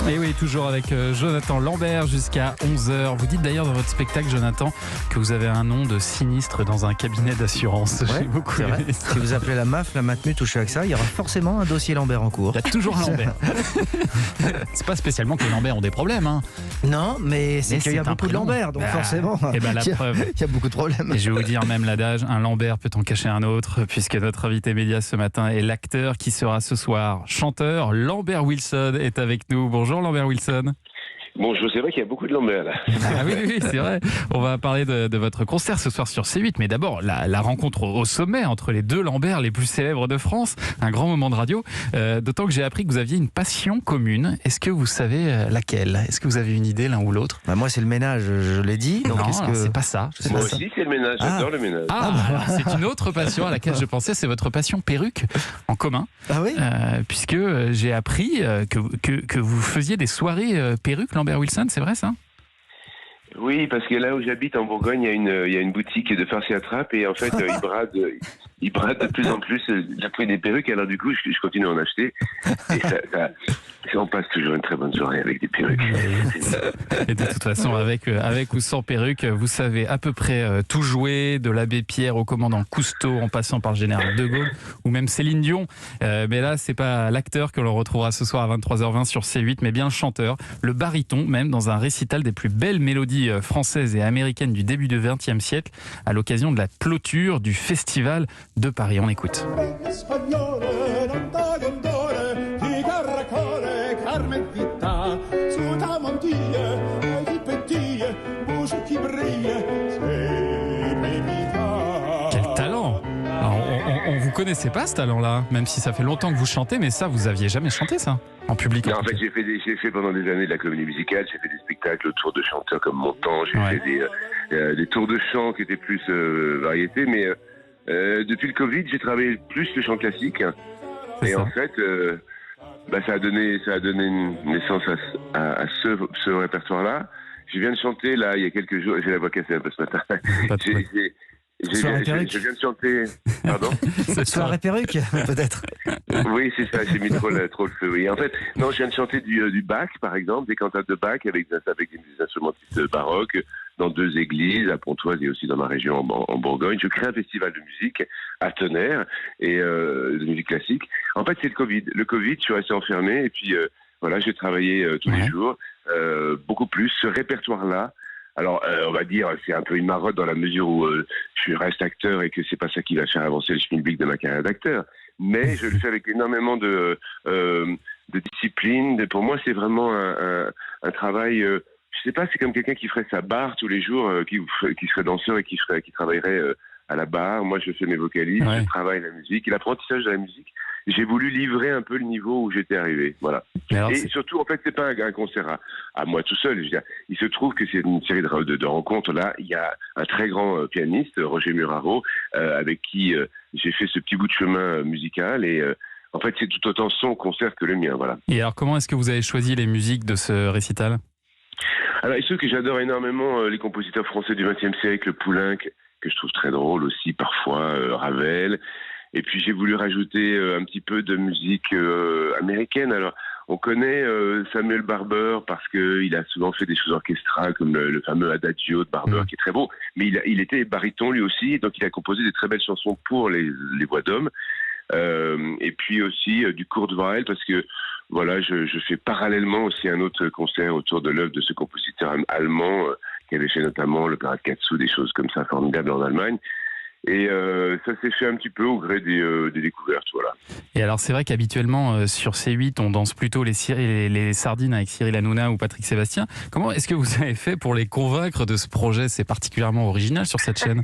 Et oui, toujours avec Jonathan Lambert jusqu'à 11h. Vous dites d'ailleurs dans votre spectacle, Jonathan, que vous avez un nom de sinistre dans un cabinet d'assurance. Ouais, J'ai beaucoup c'est vrai. aimé. Si vous appelez la MAF, la Matmut ou chez AXA, il y aura forcément un dossier Lambert en cours. Il y a toujours un Lambert. C'est pas spécialement que les Lambert ont des problèmes. Hein. Non, mais c'est Mais qu'il y a c'est un beaucoup de prénom. Lambert, donc Bah, forcément, et ben la preuve. il y a beaucoup de problèmes. Et je vais vous dire même l'adage, un Lambert peut en cacher un autre, puisque notre invité média ce matin est l'acteur qui sera ce soir chanteur. Lambert Wilson est avec nous. Bonjour Lambert Wilson. Bonjour, c'est vrai qu'il y a beaucoup de Lambert là. Ah oui, c'est vrai. On va parler de votre concert ce soir sur C8, mais d'abord la rencontre au sommet entre les deux Lambert les plus célèbres de France, un grand moment de radio, d'autant que j'ai appris que vous aviez une passion commune. Est-ce que vous savez laquelle? Est-ce que vous avez une idée l'un ou l'autre? Bah moi, c'est le ménage, je l'ai dit. Donc Non, est-ce alors, que... c'est pas ça. Moi aussi, c'est le ménage, j'adore le ménage. Alors, c'est une autre passion à laquelle je pensais, c'est votre passion perruque en commun. Ah oui. Puisque j'ai appris que vous faisiez des soirées perruques, Lambert Wilson, c'est vrai ça? Oui, parce que là où j'habite en Bourgogne, il y a une boutique de farce et attrape et en fait, ils bradent de plus en plus le prix des perruques. Alors du coup, je continue à en acheter et on passe toujours une très bonne soirée avec des perruques. Et de toute façon, avec ou sans perruque, vous savez à peu près tout jouer, de l'abbé Pierre au commandant Cousteau, en passant par le général de Gaulle, ou même Céline Dion. Mais là, c'est pas l'acteur que l'on retrouvera ce soir à 23h20 sur C8, mais bien le chanteur, le baryton, même dans un récital des plus belles mélodies françaises et américaines du début du XXe siècle, à l'occasion de la clôture du Festival de Paris. On écoute. Quel talent! Alors, on vous connaissait pas ce talent-là, même si ça fait longtemps que vous chantez, mais ça, vous aviez jamais chanté ça en public. Non, en fait, j'ai fait pendant des années de la comédie musicale, j'ai fait des spectacles autour de chanteurs comme Montand, j'ai fait des tours de chant qui étaient plus variétés, mais depuis le Covid, j'ai travaillé plus le chant classique. C'est Et ça. en fait, ça a donné naissance à ce répertoire-là. Je viens de chanter là il y a quelques jours. J'ai la voix cassée un peu ce matin. Pas de problème. Je viens de chanter. Pardon. Soirée perruque, peut-être. Oui, c'est ça. J'ai mis trop le feu. Oui. En fait, non, je viens de chanter du Bach, par exemple, des cantates de Bach avec des instrumentistes baroques dans 2 églises, à Pontoise et aussi dans ma région en Bourgogne. Je crée un festival de musique à Tonnerre et de musique classique. En fait, c'est le Covid. Le Covid, je suis resté enfermé et puis voilà, j'ai travaillé tous les jours, beaucoup plus. Ce répertoire-là. Alors, on va dire, c'est un peu une marotte dans la mesure où je reste acteur et que c'est pas ça qui va faire avancer le schmilblick de ma carrière d'acteur. Mais je le fais avec énormément de discipline. Pour moi, c'est vraiment un travail. Je sais pas, c'est comme quelqu'un qui ferait sa barre tous les jours, qui serait danseur et qui travaillerait à la barre. Moi, je fais mes vocalises, je travaille la musique et l'apprentissage de la musique. J'ai voulu livrer un peu le niveau où j'étais arrivé, voilà. Alors, Et surtout, en fait, c'est pas un concert à moi tout seul. Je veux dire, il se trouve que c'est une série de rencontres. Là, il y a un très grand pianiste, Roger Muraro, avec qui j'ai fait ce petit bout de chemin musical. Et en fait, c'est tout autant son concert que le mien, voilà. Et alors, comment est-ce que vous avez choisi les musiques de ce récital? Alors, il se trouve que j'adore énormément les compositeurs français du XXe siècle, Poulenc, que je trouve très drôle aussi, parfois Ravel. Et puis j'ai voulu rajouter un petit peu de musique américaine. Alors on connaît Samuel Barber parce qu'il a souvent fait des choses orchestrales comme le fameux Adagio de Barber qui est très beau. Mais il était baryton lui aussi, donc il a composé des très belles chansons pour les voix d'hommes. Et puis aussi du Kurt Weill parce que voilà, je fais parallèlement aussi un autre concert autour de l'œuvre de ce compositeur allemand qui avait fait notamment le Parade Katsu, des choses comme ça formidables en Allemagne. Et ça s'est fait un petit peu au gré des découvertes, voilà. Et alors c'est vrai qu'habituellement sur C8 on danse plutôt les sardines avec Cyril Hanouna ou Patrick Sébastien. Comment est-ce que vous avez fait pour les convaincre de ce projet? C'est particulièrement original sur cette chaîne.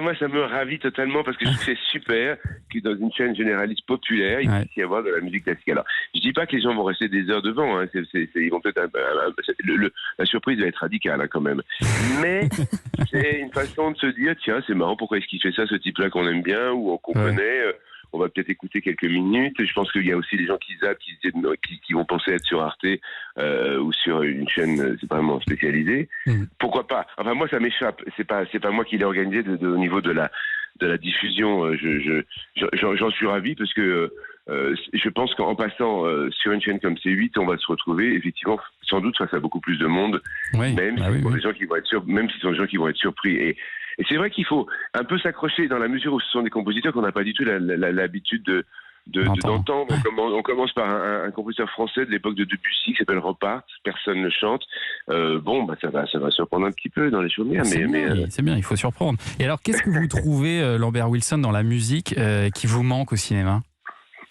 Moi ça me ravit totalement parce que je trouve que c'est super que dans une chaîne généraliste populaire il puisse y avoir de la musique classique. Alors je dis pas que les gens vont rester des heures devant, hein. Ils vont peut-être la surprise va être radicale quand même. Mais c'est une façon de se dire tiens c'est marrant, pourquoi est-ce qu'il fait ça, ce type-là qu'on aime bien ou qu'on connaît, on va peut-être écouter quelques minutes. Je pense qu'il y a aussi des gens qui zappent, qui vont penser être sur Arte ou sur une chaîne c'est vraiment spécialisée. Pourquoi pas? Enfin moi ça m'échappe. C'est pas moi qui l'ai organisé au niveau de la diffusion. J'en suis ravi parce que je pense qu'en passant sur une chaîne comme C8, on va se retrouver effectivement sans doute face à beaucoup plus de monde, Oui. même si Oui, ce sont oui. des gens qui vont être même si ce sont des gens qui vont être surpris. Et c'est vrai qu'il faut un peu s'accrocher dans la mesure où ce sont des compositeurs qu'on n'a pas du tout l'habitude d'entendre. On commence par un compositeur français de l'époque de Debussy qui s'appelle Repart, personne ne chante. Ça va surprendre un petit peu dans les chaumières, C'est bien, il faut surprendre. Et alors, qu'est-ce que vous trouvez, Lambert Wilson, dans la musique qui vous manque au cinéma ?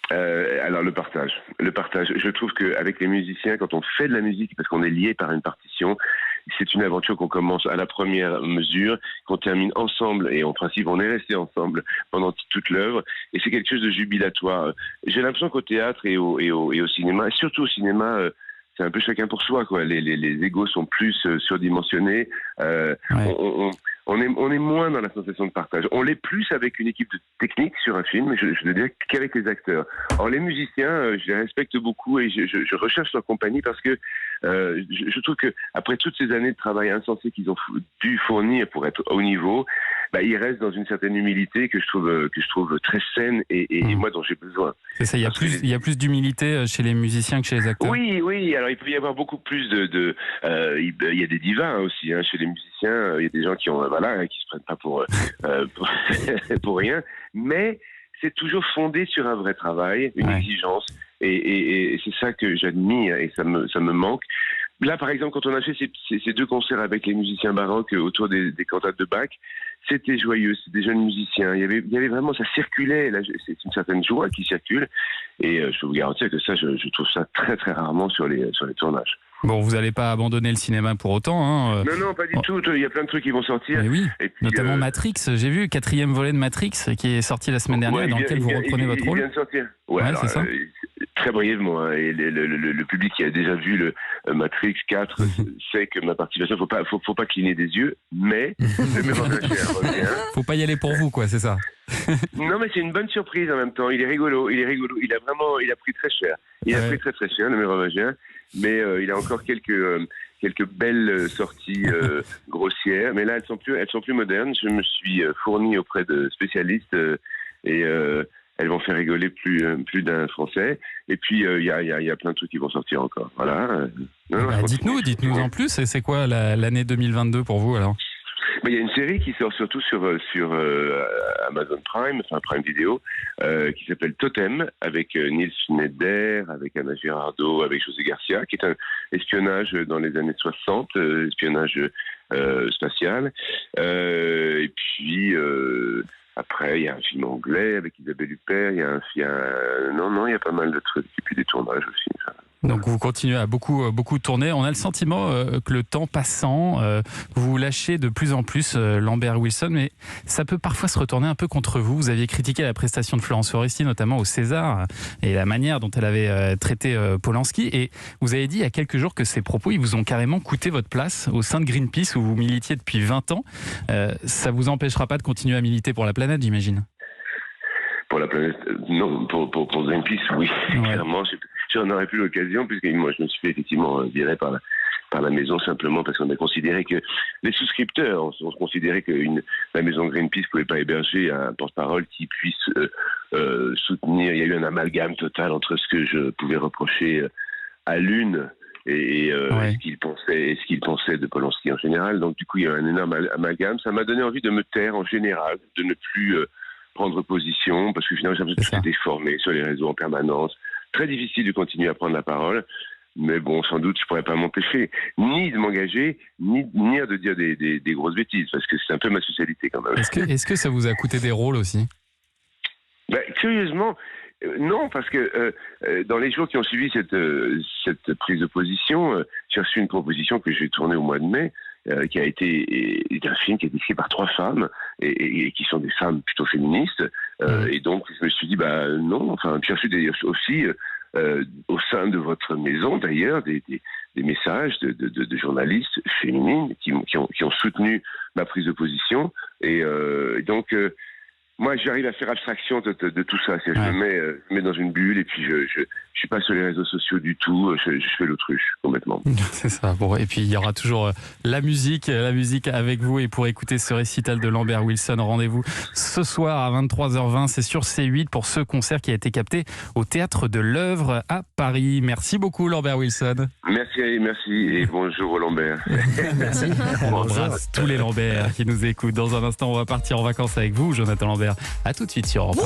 Alors le partage. Je trouve qu'avec les musiciens, quand on fait de la musique, parce qu'on est lié par une partition, c'est une aventure qu'on commence à la première mesure, qu'on termine ensemble, et en principe on est resté ensemble pendant toute l'œuvre, et c'est quelque chose de jubilatoire. J'ai l'impression qu'au théâtre et au cinéma, et surtout au cinéma, c'est un peu chacun pour soi, quoi. Les égos sont plus surdimensionnés. On est moins dans la sensation de partage. On l'est plus avec une équipe de technique sur un film, je veux dire, qu'avec les acteurs. Or, les musiciens, je les respecte beaucoup et je recherche leur compagnie parce que je trouve que après toutes ces années de travail insensé qu'ils ont dû fournir pour être au niveau, ils restent dans une certaine humilité que je trouve très saine et moi dont j'ai besoin. C'est ça, il y a plus d'humilité chez les musiciens que chez les acteurs. Oui. Alors il peut y avoir beaucoup plus il y a des divas aussi chez les musiciens. Il y a des gens qui se prennent pas pour rien, mais c'est toujours fondé sur un vrai travail, une exigence, et c'est ça que j'admire et ça me manque. Là, par exemple, quand on a fait ces deux concerts avec les musiciens baroques autour des cantates de Bach, c'était joyeux, c'était des jeunes musiciens. Il y avait vraiment, ça circulait. Là, c'est une certaine joie qui circule, et je peux vous garantir que ça, je trouve ça très très rarement sur les tournages. Bon, vous n'allez pas abandonner le cinéma pour autant, hein. Non, pas du tout. Il y a plein de trucs qui vont sortir. Mais oui, et puis, notamment Matrix. J'ai vu le 4e volet de Matrix qui est sorti la semaine dernière, dans lequel vous reprenez votre rôle. Il vient de sortir. C'est ça. Très brièvement. Et le public qui a déjà vu le Matrix 4 sait que ma participation, faut pas cligner des yeux, mais le Mérovingien revient. Faut pas y aller pour vous, quoi, c'est ça. Non, mais c'est une bonne surprise en même temps. Il est rigolo. Il a pris très cher. Il a pris très très cher, le Mérovingien. Mais il a encore quelques belles sorties grossières. Mais là, elles sont plus modernes. Je me suis fourni auprès de spécialistes et elles vont faire rigoler plus d'un Français. Et puis il y a plein de trucs qui vont sortir encore. Voilà. Dites-nous en plus. Et c'est quoi l'année 2022 pour vous alors ? Il y a une série qui sort surtout sur Amazon Prime, enfin Prime Video, qui s'appelle Totem, avec Nils Schneider, avec Anna Girardot, avec José Garcia, qui est un espionnage dans les années 60, espionnage spatial. Et puis après, il y a un film anglais avec Isabelle Huppert, il y a pas mal de trucs, et puis des tournages aussi. Ça. Donc vous continuez à beaucoup tourner. On a le sentiment que le temps passant, vous lâchez de plus en plus Lambert Wilson, mais ça peut parfois se retourner un peu contre vous. Vous aviez critiqué la prestation de Florence Foresti, notamment au César, et la manière dont elle avait traité Polanski. Et vous avez dit il y a quelques jours que ces propos, ils vous ont carrément coûté votre place au sein de Greenpeace, où vous militiez depuis 20 ans. Ça vous empêchera pas de continuer à militer pour la planète, j'imagine ? Pour la planète, non. Pour Greenpeace, oui. Clairement, j'en aurais plus l'occasion, puisque moi, je me suis fait effectivement virer par la maison, simplement parce qu'on a considéré que les souscripteurs ont considéré que la maison Greenpeace pouvait pas héberger un porte-parole qui puisse soutenir. Il y a eu un amalgame total entre ce que je pouvais reprocher à l'une et ce qu'il pensait de Polanski en général. Donc du coup, il y a eu un énorme amalgame. Ça m'a donné envie de me taire en général, de ne plus prendre position, parce que finalement, j'ai l'impression que tout était formé sur les réseaux en permanence. Très difficile de continuer à prendre la parole. Mais bon, sans doute, je pourrais pas m'empêcher ni de m'engager, ni de dire des grosses bêtises, parce que c'est un peu ma spécialité quand même. Est-ce que ça vous a coûté des rôles aussi ? Curieusement, non, parce que dans les jours qui ont suivi cette prise de position, j'ai reçu une proposition que j'ai tournée au mois de mai, qui a été un film qui a été écrit par 3 femmes et qui sont des femmes plutôt féministes. Et donc, je me suis dit, non. Enfin, j'ai reçu aussi au sein de votre maison, d'ailleurs, des messages de journalistes féminines qui ont soutenu ma prise de position. Et donc, moi, j'arrive à faire abstraction de tout ça. Je Ouais. me mets dans une bulle et puis je suis pas sur les réseaux sociaux du tout. Je fais l'autruche complètement. C'est ça. Bon, et puis il y aura toujours la musique avec vous. Et pour écouter ce récital de Lambert Wilson, rendez-vous ce soir à 23h20. C'est sur C8 pour ce concert qui a été capté au Théâtre de l'Œuvre à Paris. Merci beaucoup Lambert Wilson. Merci et bonjour Lambert. Merci. On embrasse tous les Lambert qui nous écoutent. Dans un instant, on va partir en vacances avec vous, Jonathan Lambert. À tout de suite sur Europe 1.